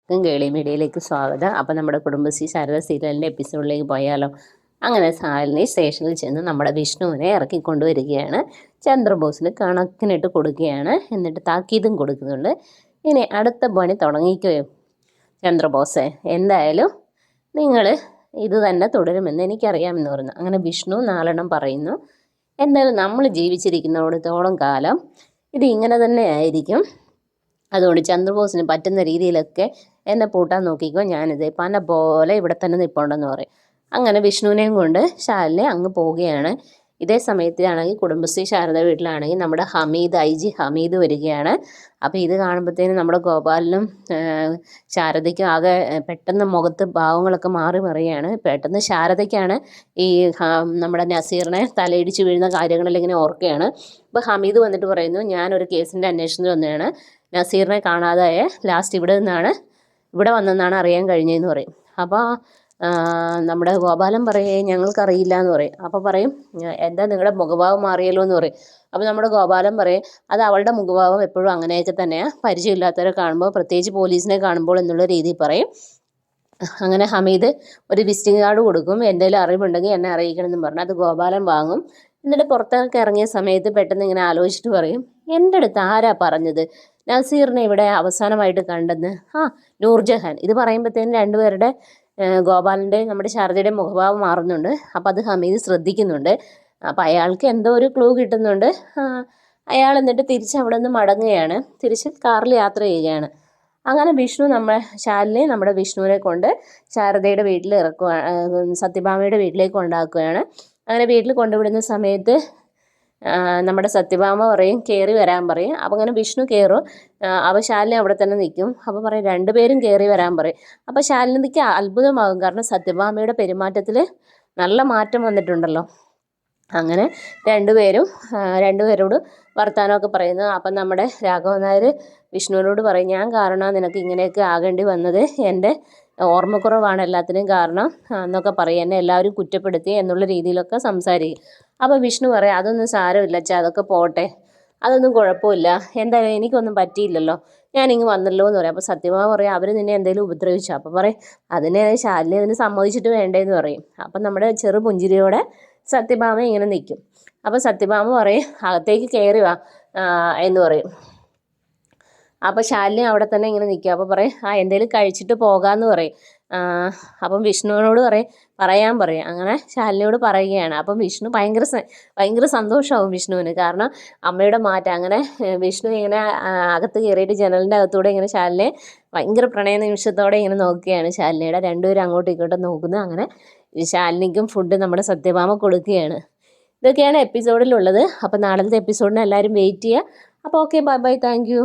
കേളി മീഡിയയിലേക്ക് സ്വാഗതം. അപ്പോൾ നമ്മുടെ കുടുംബശ്രീ ശാരദ സീരിയലിൻ്റെ എപ്പിസോഡിലേക്ക് പോയാലോ? അങ്ങനെ ശാലിനി സ്റ്റേഷനിൽ ചെന്ന് നമ്മുടെ വിഷ്ണുവിനെ ഇറക്കിക്കൊണ്ടുവരികയാണ്. ചന്ദ്രബോസിന് കണക്കിനിട്ട് കൊടുക്കുകയാണ്. എന്നിട്ട് താക്കീതും കൊടുക്കുന്നുണ്ട്. ഇനി അടുത്ത പണി തുടങ്ങിക്കുകയോ ചന്ദ്രബോസെ, എന്തായാലും നിങ്ങൾ ഇത് തന്നെ തുടരുമെന്ന് എനിക്കറിയാമെന്ന് പറഞ്ഞു. അങ്ങനെ വിഷ്ണു നാലെണ്ണം പറയുന്നു. എന്തായാലും നമ്മൾ ജീവിച്ചിരിക്കുന്നിടത്തോളം കാലം ഇത് ഇങ്ങനെ തന്നെ ആയിരിക്കും. അതുകൊണ്ട് ചന്ദ്രബോസിന് പറ്റുന്ന രീതിയിലൊക്കെ എന്നെ പൂട്ടാൻ നോക്കിക്കോ, ഞാനിത് പന പോലെ ഇവിടെ തന്നെ നിൽപ്പുണ്ടെന്ന് പറയും. അങ്ങനെ വിഷ്ണുവിനെയും കൊണ്ട് ശാലിനി അങ്ങ് പോവുകയാണ്. ഇതേ സമയത്താണെങ്കിൽ കുടുംബശ്രീ ശാരദ വീട്ടിലാണെങ്കിൽ നമ്മുടെ ഹമീദ് IG ഹമീദ് വരികയാണ്. അപ്പോൾ ഇത് കാണുമ്പോഴത്തേനും നമ്മുടെ ഗോപാലിനും ശാരദയ്ക്കും ആകെ പെട്ടെന്ന് മുഖത്ത് ഭാവങ്ങളൊക്കെ മാറി മറിയാണ്. പെട്ടെന്ന് ശാരദയ്ക്കാണ് ഈ നമ്മുടെ നസീറിനെ തലയിടിച്ച് വീഴുന്ന കാര്യങ്ങളെല്ലാം ഇങ്ങനെ ഓർക്കുകയാണ്. അപ്പോൾ ഹമീദ് വന്നിട്ട് പറയുന്നു, ഞാനൊരു കേസിൻ്റെ അന്വേഷണത്തിൽ വന്നതാണ്. നസീറിനെ കാണാതായ ലാസ്റ്റ് ഇവിടെ വന്നെന്നാണ് അറിയാൻ കഴിഞ്ഞതെന്ന് പറയും. അപ്പോൾ നമ്മുടെ ഗോപാലൻ പറയേ ഞങ്ങൾക്കറിയില്ല എന്ന് പറയും. അപ്പോൾ പറയും, എന്താ നിങ്ങളുടെ മുഖഭാവം മാറിയല്ലോ എന്ന് പറയും. അപ്പോൾ നമ്മുടെ ഗോപാലൻ പറയും, അത് അവളുടെ മുഖഭാവം എപ്പോഴും അങ്ങനെയൊക്കെ തന്നെയാണ്, പരിചയമില്ലാത്തവരെ കാണുമ്പോൾ, പ്രത്യേകിച്ച് പോലീസിനെ കാണുമ്പോൾ എന്നുള്ള രീതിയിൽ പറയും. അങ്ങനെ ഹമീദ് ഒരു വിസിറ്റിംഗ് കാർഡ് കൊടുക്കും. എന്തെങ്കിലും അറിവുണ്ടെങ്കിൽ എന്നെ അറിയിക്കണമെന്ന് പറഞ്ഞു. അത് ഗോപാലൻ വാങ്ങും. എന്നിട്ട് പുറത്തേക്ക് ഇറങ്ങിയ സമയത്ത് പെട്ടെന്ന് ഇങ്ങനെ ആലോചിച്ചിട്ട് പറയും, എൻ്റെ അടുത്ത് ആരാ പറഞ്ഞത് നസീറിനെ ഇവിടെ അവസാനമായിട്ട് കണ്ടെന്ന്? നൂർജഹാൻ. ഇത് പറയുമ്പോഴത്തേനും രണ്ടുപേരുടെ ഗോപാലൻ്റെ നമ്മുടെ ശാരദയുടെ മുഖഭാവം മാറുന്നുണ്ട്. അപ്പോൾ അത് ഹമീദ് ശ്രദ്ധിക്കുന്നുണ്ട്. അപ്പോൾ അയാൾക്ക് എന്തോ ഒരു ക്ലൂ കിട്ടുന്നുണ്ട്. അയാൾ എന്നിട്ട് തിരിച്ച് അവിടെ നിന്ന് മടങ്ങുകയാണ്. തിരിച്ച് കാറിൽ യാത്ര ചെയ്യുകയാണ്. അങ്ങനെ വിഷ്ണു ശാലിനി നമ്മുടെ വിഷ്ണുവിനെ കൊണ്ട് ശാരദയുടെ വീട്ടിൽ സത്യഭാമയുടെ വീട്ടിലേക്ക് കൊണ്ടാക്കുകയാണ്. അങ്ങനെ വീട്ടിൽ കൊണ്ടുവിടുന്ന സമയത്ത് നമ്മുടെ സത്യഭാമ പറയും കയറി വരാൻ പറയും. അപ്പോൾ അങ്ങനെ വിഷ്ണു കയറും. അപ്പോൾ ശാലിനി അവിടെ തന്നെ നിൽക്കും. അപ്പോൾ പറയും രണ്ടുപേരും കയറി വരാൻ പറയും. അപ്പോൾ ശാലിനിക്ക് അത്ഭുതമാകും. കാരണം സത്യഭാമയുടെ പെരുമാറ്റത്തിൽ നല്ല മാറ്റം വന്നിട്ടുണ്ടല്ലോ. അങ്ങനെ രണ്ടുപേരോട് വർത്തമാനമൊക്കെ പറയുന്നു. അപ്പം നമ്മുടെ രാഘവൻ നായർ വിഷ്ണുവിനോട് പറയും, ഞാൻ കാരണം നിനക്ക് ഇങ്ങനെയൊക്കെ ആകേണ്ടി വന്നത് എൻ്റെ ഓർമ്മക്കുറവാണ് എല്ലാത്തിനും കാരണം എന്നൊക്കെ പറയും. എന്നെ എല്ലാവരും കുറ്റപ്പെടുത്തി എന്നുള്ള രീതിയിലൊക്കെ സംസാരിക്കും. അപ്പോൾ വിഷ്ണു പറയും, അതൊന്നും സാരമില്ല അച്ഛാ, അതൊക്കെ പോട്ടെ, അതൊന്നും കുഴപ്പമില്ല, എന്തായാലും എനിക്കൊന്നും പറ്റിയില്ലല്ലോ, ഞാനിങ്ങ് വന്നല്ലോ എന്ന് പറയും. അപ്പോൾ സത്യഭാമ പറയും, അവർ നിന്നെ എന്തെങ്കിലും ഉപദ്രവിച്ചു? അപ്പോൾ പറയും, ശാലിനി അതിന് സമ്മതിച്ചിട്ട് വേണ്ടേന്ന് പറയും. അപ്പം നമ്മുടെ ചെറു പുഞ്ചിരിയോടെ സത്യഭാമ ഇങ്ങനെ നിൽക്കും. അപ്പോൾ സത്യഭാമ പറയും, അകത്തേക്ക് കയറി വാ എന്ന് പറയും. അപ്പോൾ ശാലിനി അവിടെ തന്നെ ഇങ്ങനെ നിൽക്കുക. അപ്പോൾ പറയും, എന്തെങ്കിലും കഴിച്ചിട്ട് പോകാമെന്ന് പറയും. അപ്പം വിഷ്ണുവിനോട് പറയാൻ പറയും. അങ്ങനെ ശാലിനിയോട് പറയുകയാണ്. അപ്പം വിഷ്ണു ഭയങ്കര സന്തോഷമാവും വിഷ്ണുവിന്. കാരണം അമ്മയുടെ മാറ്റം. അങ്ങനെ വിഷ്ണു ഇങ്ങനെ അകത്ത് കയറിയിട്ട് ജനലിൻ്റെ അകത്തൂടെ ഇങ്ങനെ ശാലിനിയെ ഭയങ്കര പ്രണയ നിമിഷത്തോടെ ഇങ്ങനെ നോക്കുകയാണ്. ശാലിനിയുടെ രണ്ടുപേരും അങ്ങോട്ടും ഇങ്ങോട്ടും നോക്കുന്നു. അങ്ങനെ ശാലിനിക്കും ഫുഡ് നമ്മുടെ സത്യഭാമ കൊടുക്കുകയാണ്. ഇതൊക്കെയാണ് എപ്പിസോഡിലുള്ളത്. അപ്പോൾ നാളത്തെ എപ്പിസോഡിന് എല്ലാവരും വെയിറ്റ് ചെയ്യുക. അപ്പോൾ okay, bye bye, thank you.